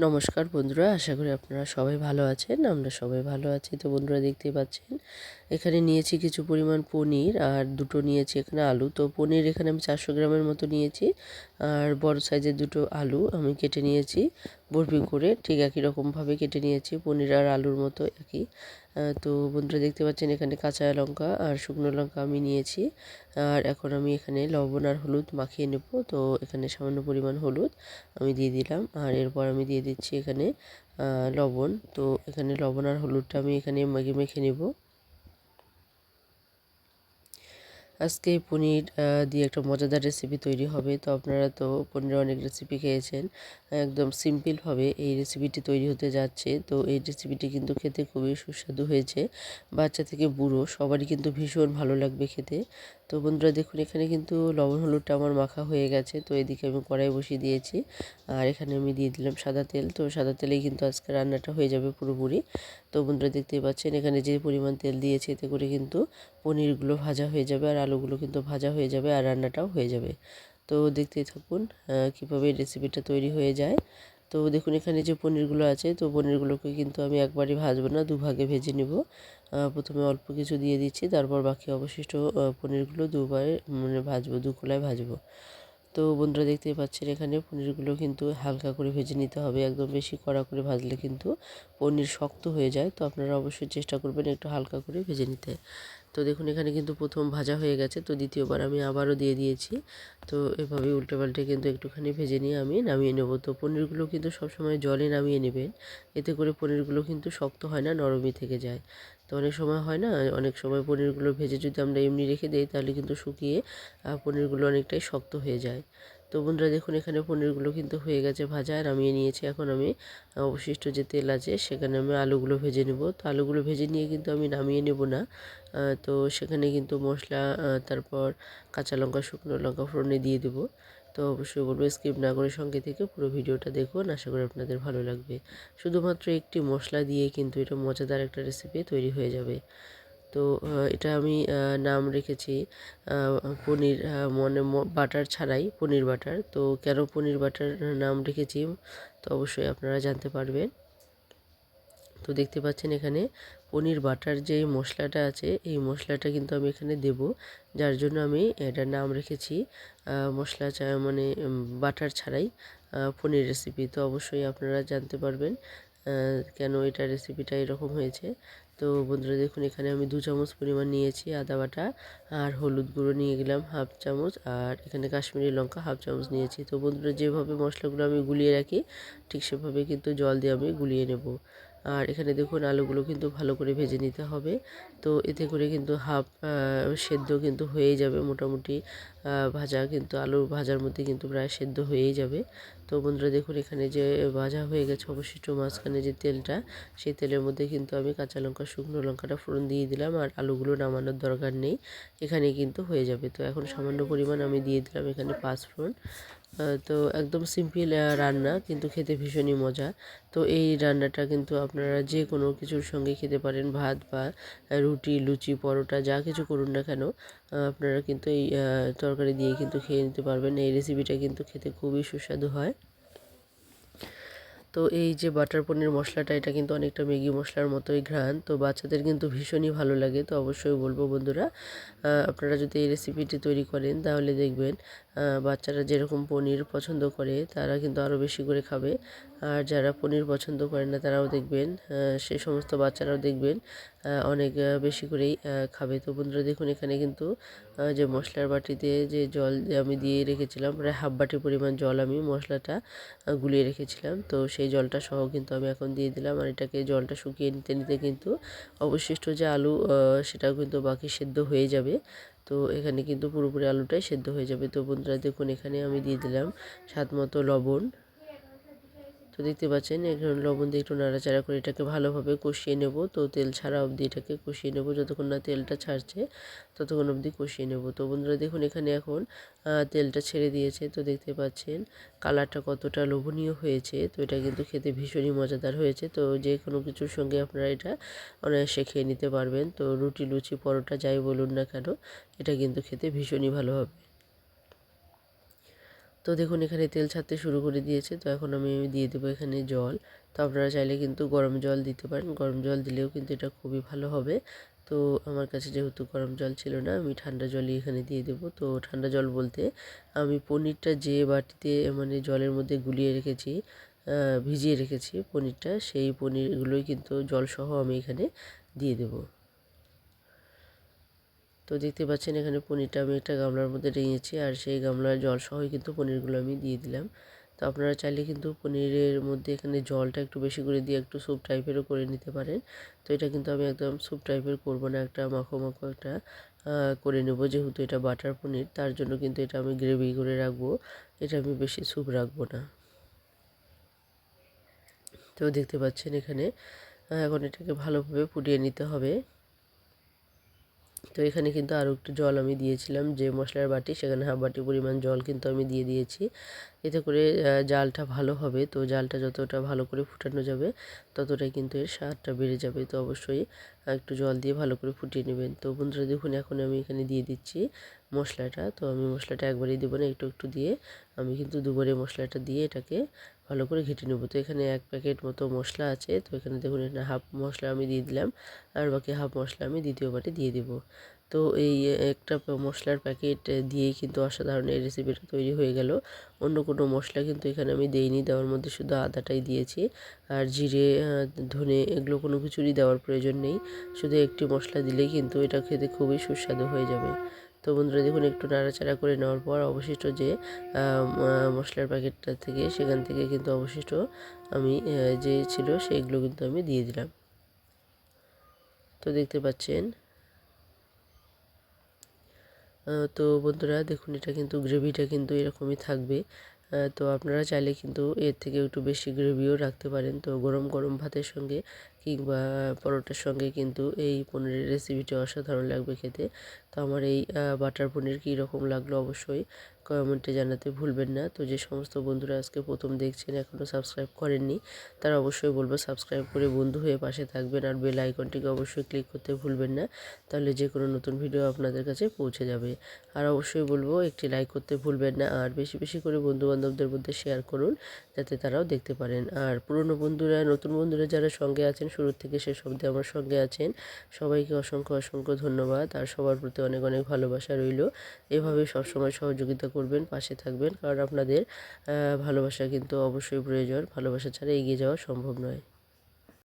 নমস্কার বন্ধুরা, আশা করি আপনারা সবাই ভালো আছেন। আমরা সবাই ভালো আছি। তো বন্ধুরা দেখতেই পাচ্ছেন এখানে নিয়েছি কিছু পরিমাণ পনির আর দুটো নিয়েছি এখানে আলু। তো পনির এখানে আমি 400 গ্রামের মতো নিয়েছি আর বড় সাইজের দুটো আলু আমি কেটে নিয়েছি বরফি করে, ঠিক একই রকমভাবে কেটে নিয়েছি, পনির আর আলুর মতো একই। তো বন্ধুরা দেখতে পাচ্ছেন এখানে কাঁচা লঙ্কা আর শুকনো লঙ্কা আমি নিয়েছি। আর এখন আমি এখানে লবণ আর হলুদ মাখিয়ে নেব। তো এখানে সামান্য পরিমাণ হলুদ আমি দিয়ে দিলাম আর এরপর আমি দিয়ে দিচ্ছি এখানে লবণ। তো এখানে লবণ আর হলুদটা আমি এখানে মেখে নেব। আজকে পনির দিয়ে একটা মজাদার রেসিপি তৈরি হবে। তো আপনারা তো পনিরের অনেক রেসিপি খেয়েছেন, একদম সিম্পলভাবে এই রেসিপিটি তৈরি হতে যাচ্ছে। তো এই রেসিপিটি কিন্তু খেতে খুবই সুস্বাদু হয়েছে, বাচ্চা থেকে বুড়ো সবারই কিন্তু ভীষণ ভালো লাগবে খেতে। তো বন্ধুরা দেখুন এখানে কিন্তু লবণ হলুদটা আমার মাখা হয়ে গেছে। তো এদিকে আমি কড়াই বসিয়ে দিয়েছি আর এখানে আমি দিয়ে দিলাম সাদা তেল। তো সাদা তেলেই কিন্তু আজকে রান্নাটা হয়ে যাবে পুরোপুরি। তো বন্ধুরা দেখতেই পাচ্ছেন এখানে যে পরিমাণ তেল দিয়েছি এতে করে কিন্তু পনিরগুলো ভাজা হয়ে যাবে আর আলুগুলো কিন্তু ভাজা হয়ে যাবে আর রান্নাটাও হয়ে যাবে। তো দেখতেই থাকুন কীভাবে রেসিপিটা তৈরি হয়ে যায়। তো দেখুন এখানে যে পনিরগুলো আছে, তো পনিরগুলোকে কিন্তু আমি একবারই ভাজবো না, দুভাগে ভেজে নেব। প্রথমে অল্প কিছু দিয়ে দিচ্ছি, তারপর বাকি অবশিষ্ট পনিরগুলো দুবারে ভাজবো, দু কোলায় ভাজবো। তো বন্ধুরা দেখতেই পাচ্ছেন এখানে পনিরগুলো কিন্তু হালকা করে ভেজে নিতে হবে, একদম বেশি কড়া করে ভাজলে কিন্তু পনির শক্ত হয়ে যায়। তো আপনারা অবশ্যই চেষ্টা করবেন একটু হালকা করে ভেজে নিতে। তো দেখুন এখানে কিন্তু প্রথম ভাজা হয়ে গেছে, তো দ্বিতীয়বার আমি আবারও দিয়ে দিয়েছি। তো এভাবে উল্টে পাল্টে কিন্তু একটুখানি ভেজে নিয়ে আমি নামিয়ে নেব। তো পনিরগুলো কিন্তু সবসময় জলে নামিয়ে নেবেন, এতে করে পনিরগুলো কিন্তু শক্ত হয় না, নরমই থেকে যায়। তো অনেক সময় হয় না, অনেক সময় পনিরগুলো ভেজে যদি আমরা এমনি রেখে দিই তাহলে কিন্তু শুকিয়ে পনিরগুলো অনেকটাই শক্ত হয়ে যায়। তো বন্ধুরা দেখুন এখানে পনিরগুলো কিন্তু হয়ে গেছে ভাজা, নামিয়ে নিয়েছি। এখন আমি অবশিষ্ট যে তেল আছে সেখানে আমি আলুগুলো ভেজে নেব। তো আলুগুলো ভেজে নিয়ে কিন্তু আমি নামিয়ে নেব না। তো সেখানে কিন্তু মশলা, তারপর কাঁচা লঙ্কা শুকনো লঙ্কা ফোড়নে দিয়ে দেবো। তো অবশ্যই বলবো স্কিপ না করে সঙ্গে থেকে পুরো ভিডিওটা দেখুন, আশা করি আপনাদের ভালো লাগবে। শুধুমাত্র একটি মশলা দিয়ে কিন্তু এটা মজাদার একটা রেসিপি তৈরি হয়ে যাবে। তো এটা আমি নাম রেখেছি পনির বাটার ছাড়াই পনির বাটার। তো কেন পনির বাটার নাম রেখেছি তো অবশ্যই আপনারা জানতে পারবেন। তো দেখতে পাচ্ছেন এখানে পনির বাটার যে মশলাটা আছে এই মশলাটা কিন্তু আমি এখানে দেব, যার জন্য আমি এটার নাম রেখেছি মশলা বাটার ছাড়াই পনির রেসিপি। তো অবশ্যই আপনারা জানতে পারবেন কেন এটা রেসিপিটা এরকম হয়েছে। তো বন্ধুরা দেখুন এখানে আমি 2 চামচ পরিমাণ নিয়েছি আদা বাটা, আর হলুদ গুঁড়ো নিয়ে গেলাম হাফ চামচ, আর এখানে কাশ্মীরি লঙ্কা হাফ চামচ নিয়েছি। তো বন্ধুরা যেভাবে মশলাগুলো আমি গুলিয়ে রাখি ঠিক সেভাবে কিন্তু জল দিয়ে আমি গুলিয়ে নেব। আর এখানে দেখুন আলুগুলো কিন্তু ভালো করে ভেজে নিতে হবে। তো এতে করে কিন্তু হাফ সেদ্ধ কিন্তু হয়েই যাবে মোটামুটি, ভাজা কিন্তু আলু ভাজার মধ্যে কিন্তু প্রায় সেদ্ধ হয়েই যাবে। তো বন্ধুরা দেখুন এখানে যে ভাজা হয়ে গেছে অবশিষ্ট মাঝখানে যে তেলটা, সেই তেলের মধ্যে কিন্তু আমি কাঁচা লঙ্কা শুকনো লঙ্কাটা ফোড়ন দিয়ে দিলাম আর আলুগুলো নামানোর দরকার নেই, এখানে কিন্তু হয়ে যাবে। তো এখন সামান্য পরিমাণ আমি দিয়ে দিলাম এখানে পাঁচফোড়ন। তো একদম সিম্পল রান্না, কিন্তু খেতে ভীষণই মজা। তো এই রান্নাটা কিন্তু আপনারা যে কোনো কিছুর সঙ্গে খেতে পারেন, ভাত বা রুটি লুচি পরোটা যা কিছু করুন না কেন, আপনারা কিন্তু এই তরকারি দিয়ে কিন্তু খেয়ে নিতে পারবেন। এই রেসিপিটা কিন্তু খেতে খুবই সুস্বাদু হয়। তো এই যে বাটার পনির মশলাটা এটা কিন্তু অনেকটা ম্যাগি মশলার মতোই ঘ্রাণ, তো বাচ্চাদের কিন্তু ভীষণই ভালো লাগে। তো অবশ্যই বলবো বন্ধুরা আপনারা যদি এই রেসিপিটি তৈরি করেন তাহলে দেখবেন বাচ্চারা যেরকম পনির পছন্দ করে তারা কিন্তু আরও বেশি করে খাবে। আর যারা পনির পছন্দ করে না তারাও দেখবেন সে সমস্ত বাচ্চারাও দেখবেন অনেক বেশি করেই খাবে। তো বন্ধুরা দেখুন এখানে কিন্তু যে মশলার বাটিতে যে জল আমি দিয়ে রেখেছিলাম, প্রায় হাফ বাটি পরিমাণ জল আমি মশলাটা গুলিয়ে রেখেছিলাম, তো সেই জলটা সহ কিন্তু আমি এখন দিয়ে দিলাম। আর এটাকে জলটা শুকিয়ে নিতে নিতে কিন্তু অবশিষ্ট যে আলু সেটাও কিন্তু বাকি সেদ্ধ হয়ে যাবে। তো এখানে কিন্তু পুরোপুরি আলুটাই সেদ্ধ হয়ে যাবে। তো বন্ধুরা দেখুন এখানে আমি দিয়ে দিলাম স্বাদ মতো লবণ। তো দেখতে পাচ্ছেন এখানে লবণ দিয়ে একটু নাড়াচাড়া করে এটাকে ভালোভাবে কষিয়ে নেব। তো তেল ছাড়া অবধি এটাকে কষিয়ে নেব, যতক্ষণ না তেলটা ছাড়ছে ততক্ষণ অবধি কষিয়ে নেব। তো বন্ধুরা দেখুন এখানে এখন তেলটা ছেড়ে দিয়েছে। তো দেখতে পাচ্ছেন কালারটা কতটা লোভনীয় হয়েছে। তো এটা কিন্তু খেতে ভীষণই মজাদার হয়েছে। তো যে কোনো কিছুর সঙ্গে আপনারা এটা অনায়াসে খেয়ে নিতে পারবেন। তো রুটি লুচি পরোটা যাই বলুন না কেন এটা কিন্তু খেতে ভীষণই ভালো হবে। তো দেখুন এখানে তেল ছাড়তে শুরু করে দিয়েছে। তো এখন আমি দিয়ে দেবো এখানে জল। তো আপনারা চাইলে কিন্তু গরম জল দিতে পারেন, গরম জল দিলেও কিন্তু এটা খুবই ভালো হবে। তো আমার কাছে যেহেতু গরম জল ছিল না, আমি ঠান্ডা জলই এখানে দিয়ে দেবো। তো ঠান্ডা জল বলতে আমি পনিরটা যে বাটিতে মানে জলের মধ্যে গুলিয়ে রেখেছি, ভিজিয়ে রেখেছি পনিরটা, সেই পনিরগুলোই কিন্তু জলসহ আমি এখানে দিয়ে দেবো। তো দেখতে পাচ্ছেন এখানে পনিরটা আমি একটা গামলার মধ্যে নিয়েছি, আর সেই গামলার জল সহই কিন্তু পনিরগুলো আমি দিয়ে দিলাম। তো আপনারা চাইলে কিন্তু পনিরের মধ্যে এখানে জলটা একটু বেশি করে দিয়ে একটু স্যুপ টাইপেরও করে নিতে পারেন। তো এটা কিন্তু আমি একদম স্যুপ টাইপের করব না, একটা মাখো মাখো একটা করে নেব, যেহেতু এটা বাটার পনির, তার জন্য কিন্তু এটা আমি গ্রেভি করে রাখবো, এটা আমি বেশি স্যুপ রাখবো না। তো দেখতে পাচ্ছেন এখানে এখন এটাকে ভালোভাবে ফুটিয়ে নিতে হবে। তো এখানে কিন্তু আরও একটু জল আমি দিয়েছিলাম, যে মশলার বাটি সেখানে হাফ বাটি পরিমাণ জল কিন্তু আমি দিয়ে দিয়েছি। এতে করে জালটা ভালো হবে। তো জালটা যতটা ভালো করে ফুটানো যাবে ততটাই কিন্তু এর স্বাদটা বেড়ে যাবে। তো অবশ্যই একটু জল দিয়ে ভালো করে ফুটিয়ে নেবেন। তো বন্ধুরা দেখুন এখন আমি এখানে দিয়ে দিচ্ছি মশলাটা। তো আমি মশলাটা একবারেই দেবো না, একটু একটু দিয়ে আমি কিন্তু দুবারে মশলাটা দিয়ে এটাকে ভালো করে ঘেঁটে নেব। তো এখানে 1 প্যাকেট মতো মশলা আছে। তো এখানে দেখুন এখানে হাফ মশলা আমি দিয়ে দিলাম, আর বাকি হাফ মশলা আমি দ্বিতীয় বারে দিয়ে দেবো। তো এই একটা মশলার প্যাকেট দিয়েই কিন্তু অসাধারণ এই রেসিপিটা তৈরি হয়ে গেল। অন্য কোনো মশলা কিন্তু এখানে আমি দেইনি, দেওয়ার মধ্যে শুধু আদাটাই দিয়েছি, আর জিরে ধনে এগুলো কোনো কিছুরই দেওয়ার প্রয়োজন নেই। শুধু একটি মশলা দিলেই কিন্তু এটা খেতে খুবই সুস্বাদু হয়ে যাবে। তো বন্ধুরা দেখুন একটু নাড়াচাড়া করে নেওয়ার পর অবশিষ্ট যে মশলার প্যাকেটটা থেকে সেখান থেকে কিন্তু অবশিষ্ট আমি যে ছিল সেইগুলো কিন্তু আমি দিয়ে দিলাম। তো দেখতে পাচ্ছেন। তো বন্ধুরা দেখুন এটা কিন্তু গ্রেভিটা কিন্তু এরকমই থাকবে। তো আপনারা চাইলে কিন্তু এর থেকে একটু বেশি গ্রেভিও রাখতে পারেন। তো গরম গরম ভাতের সঙ্গে কিংবা পরোটার সঙ্গে কিন্তু এই পনিরের রেসিপিটা অসাধারণ লাগবে খেতে। তো আমার এই বাটার পনির কী রকম লাগলো অবশ্যই কমেন্টে জানাতে ভুলবেন না। তো যে সমস্ত বন্ধুরা আজকে প্রথম দেখছেন এখনও সাবস্ক্রাইব করেননি, তারা অবশ্যই বলবো সাবস্ক্রাইব করে বন্ধু হয়ে পাশে থাকবেন, আর বেল আইকনটিকে অবশ্যই ক্লিক করতে ভুলবেন না, তাহলে যে কোনো নতুন ভিডিও আপনাদের কাছে পৌঁছে যাবে। আর অবশ্যই বলবো একটি লাইক করতে ভুলবেন না, আর বেশি বেশি করে বন্ধুবান্ধবদের মধ্যে শেয়ার করুন যাতে তারাও দেখতে পারেন। আর পুরনো বন্ধুরা নতুন বন্ধুরা যারা সঙ্গে আছেন শুরু থেকে শেষ অবধি আমার সঙ্গে আছেন, সবাইকে অসংখ্য অসংখ্য ধন্যবাদ, আর সবার প্রতি অনেক অনেক ভালোবাসা রইল। এভাবে সবসময় সহযোগিতা করবেন, পাশে থাকবেন, কারণ আপনাদের ভালোবাসা কিন্তু অবশ্যই প্রয়োজন। ভালোবাসা ছাড়া এগিয়ে যাওয়া সম্ভব নয়।